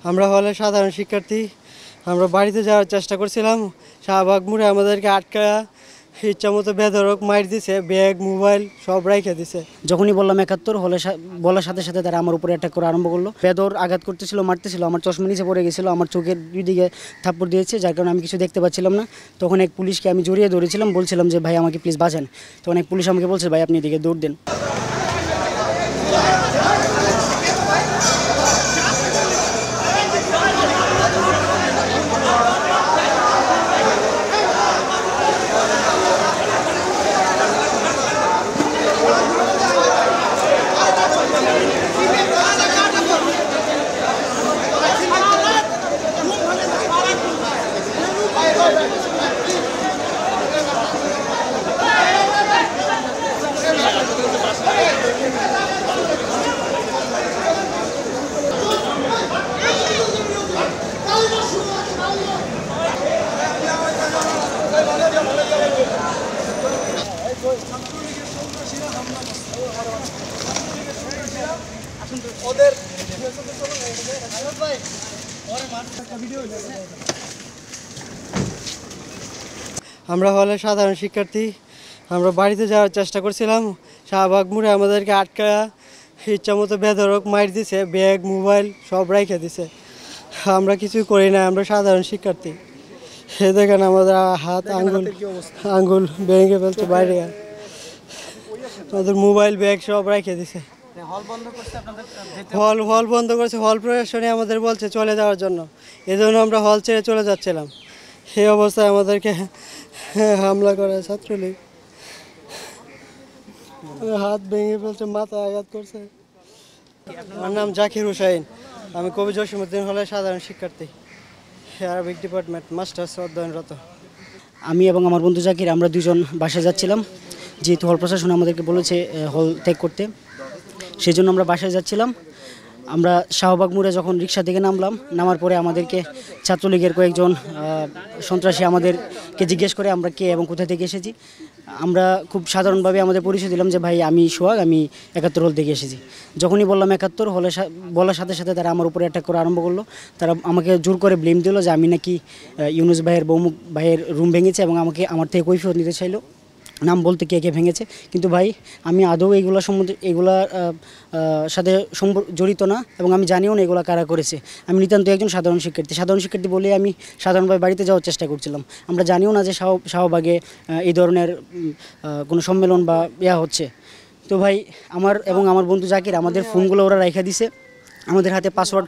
আমরা হলে সাধারণ শিক্ষার্থী। আমরা বাড়িতে যাওয়ার চেষ্টা করছিলাম, শাহবাগ মোড়ে আমাদেরকে আটকায়া ইচ্ছামতো বেধড়ক মাইর দিছে, ব্যাগ মোবাইল সব রাইখে দিছে। যখনই বললাম ৭১ হলে বলার সাথে সাথে তারা আমার উপরে অ্যাটাক করা আরম্ভ করলো। বেদর আঘাত করতেছিল, মারতেছিল, আমার চশমা নিচে পড়ে গেছিলো, আমার চোখের দুই দিকে থাপ্পড় দিয়েছে, যার কারণে আমি কিছু দেখতে পাচ্ছিলাম না। তখন এক পুলিশকে আমি জড়িয়ে ধরেছিলাম, বলছিলাম যে ভাই আমাকে প্লিজ বাঁচান। তখন এক পুলিশ আমাকে বলছে ভাই আপনি এদিকে দৌড় দেন। আমরা হলে সাধারণ শিক্ষার্থী। আমরা বাড়িতে যাওয়ার চেষ্টা করছিলাম, শাহবাগ মোড়ে আমাদেরকে আটকায়া ইচ্ছামতো বেধড়ক মাইর দিছে, ব্যাগ মোবাইল সব রাইখে দিছে। আমরা কিছুই করি না, আমরা সাধারণ শিক্ষার্থী। সে দেখেন আমাদের হাত আঙ্গুল ভেঙে ফেলছে, বাইরে আমাদের মোবাইল ব্যাগ সব রাইখে দিছে। হল বন্ধ করছে, হল প্রশাসনে আমাদের বলছে চলে যাওয়ার জন্য, এজন্য আমরা হল ছেড়ে চলে যাচ্ছিলাম। সেই অবস্থায় আমাদেরকে হামলা করে ছাত্রলীগ, হাত ভেঙে ফেলছে, মাথায় আঘাত করছে। আমার নাম জাকির হুসাইন, আমি কবি জসিমউদ্দিন হলের সাধারণ শিক্ষার্থী, আরবিক ডিপার্টমেন্ট মাস্টার্স অধ্যয়নরত। আমি এবং আমার বন্ধু জাকির আমরা দুজন বাসায় যাচ্ছিলাম, যেহেতু হল প্রশাসন আমাদেরকে বলেছে হল ত্যাগ করতে, সেই জন্য আমরা বাসায় যাচ্ছিলাম। আমরা শাহবাগ মোড়ে যখন রিক্সা থেকে নামার পরে আমাদেরকে ছাত্রলীগের কয়েকজন সন্ত্রাসী আমাদেরকে জিজ্ঞেস করে আমরা কে এবং কোথা থেকে এসেছি। আমরা খুব সাধারণভাবে আমাদের পরিচয় দিলাম যে ভাই আমি সোহাগ, আমি ৭১ হল থেকে এসেছি। যখনই বললাম ৭১ হলে বলার সাথে সাথে তারা আমার উপরে অ্যাটাক করা আরম্ভ করলো। তারা আমাকে জোর করে ব্লেম দিল যে আমি নাকি ইউনুস ভাইয়ের বৌমুখ ভাইয়ের রুম ভেঙেছে এবং আমার থেকে কৈফিয়ত নিতে চাইলো, নাম বলতে কে কে ভেঙেছে। কিন্তু ভাই আমি আদৌ এইগুলোর সাথে জড়িত না এবং আমি জানিও না এগুলো কারা করেছে। আমি নিতান্ত একজন সাধারণ শিক্ষার্থী বলে আমি সাধারণভাবে বাড়িতে যাওয়ার চেষ্টা করছিলাম। আমরা জানিও না যে শাহবাগে এই ধরনের কোনো সম্মেলন বা হচ্ছে। তো ভাই আমার এবং আমার বন্ধু জাকির আমাদের ফোনগুলো ওরা রাইখা দিছে, আমাদের হাতে পাসওয়ার্ড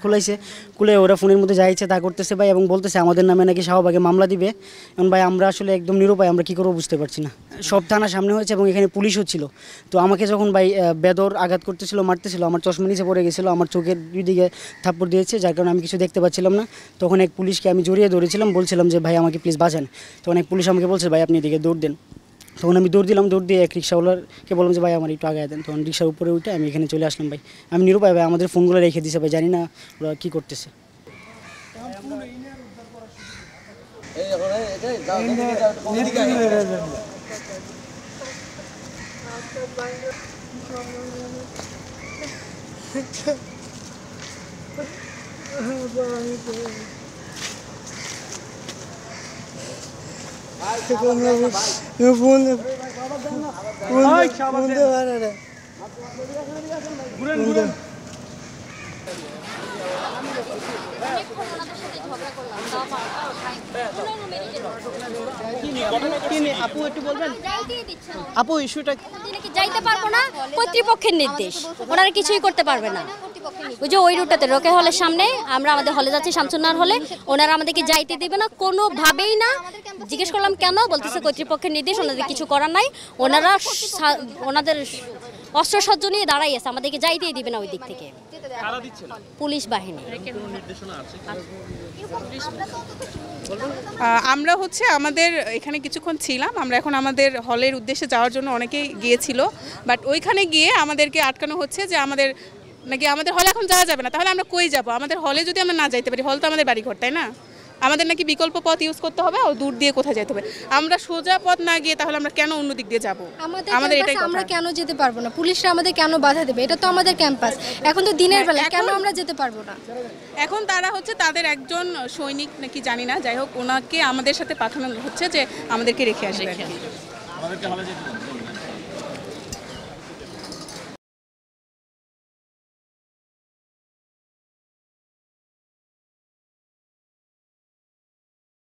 খুলে ওরা ফোনের মধ্যে যা ইচ্ছে তা করতেছে ভাই, এবং বলতেছে আমাদের নামে নাকি শাহবাগে মামলা দিবে। এবং ভাই আমরা আসলে একদম নিরুপায়, আমরা কী করবো বুঝতে পারছি না। সব থানা সামনে হয়েছে এবং এখানে পুলিশও ছিল। তো আমাকে যখন ভাই বেদর আঘাত করতেছিল, মারতেছিল, আমার চশমা নিচে পড়ে গেছিলো, আমার চোখের দুই দিকে থাপ্পড় দিয়েছে, যার কারণে আমি কিছু দেখতে পাচ্ছিলাম না। তখন এক পুলিশকে আমি জড়িয়ে ধরেছিলাম, বলছিলাম যে ভাই আমাকে প্লিজ বাঁচান। তখন এক পুলিশ আমাকে বলছে ভাই আপনি এদিকে দৌড় দেন। তখন আমি দৌড় দিয়ে এক রিক্সাওয়ালারকে বললাম যে ভাই আমার একটু আগে দেন। তখন রিক্সার উপরে উঠে আমি এখানে চলে আসলাম। ভাই আমি নিরুপায়, ভাই আমাদের ফোনগুলো রেখে দিয়েছে, ভাই জানি না ওরা কী করতেছে। আপু একটু বলবেন আপু ইস্যুটা যাইতে পারবো না, কর্তৃপক্ষের নির্দেশ, ওনারা কিছুই করতে পারবে না। ওই যে ওই রুটটাতে রোকে হলের সামনে আমরা আমাদের হলে যাচ্ছি শামসুন্নাহার হলে, ওনারা আমাদেরকে যাইতে দেবে না কোনোভাবেই না। জিজ্ঞেস করলাম কেন, বলতেছে কর্তৃপক্ষের নির্দেশ, ওনাদের কিছু করার নাই, ওনারা ওনাদের অস্ত্রসজ্জ নিয়ে দাঁড়াই আছে, আমাদেরকে যাইতেই দিবে না ওই দিক থেকে পুলিশ বাহিনী। আমরা আমাদের এখানে কিছুক্ষণ ছিলাম, আমরা এখন আমাদের হলের উদ্দেশ্যে যাওয়ার জন্য অনেকেই গিয়েছিল, বাট ওইখানে গিয়ে আমাদেরকে আটকানো হচ্ছে যে আমাদের নাকি আমাদের হলে এখন যাওয়া যাবে না। তাহলে আমরা কই যাব? আমাদের হলে যদি আমরা না যাইতে পারি, হল তো আমাদের বাড়িঘর, তাই না? আমাদের নাকি বিকল্প পথ ইউজ করতে হবে, আর দূর দিয়ে কোথায় যেতে হবে। আমরা সোজা পথ না গিয়ে তাহলে আমরা কেন অন্য দিক দিয়ে যাব? আমাদের এটাই ক্যাম্পাসে আমরা কথা। কেন যেতে পারবো না? পুলিশরা আমাদের কেন বাধা দেবে? এটা তো আমাদের ক্যাম্পাস। এখন তো দিনের বেলা, কেন এখন- আমরা যেতে পারবো না? এখন তারা হচ্ছে তাদের একজন সৈনিক নাকি জানি না, যাই হোক ওনাকে আমাদের সাথে পাঠানো হচ্ছে যে আমাদেরকে রেখে আসবে আর কি।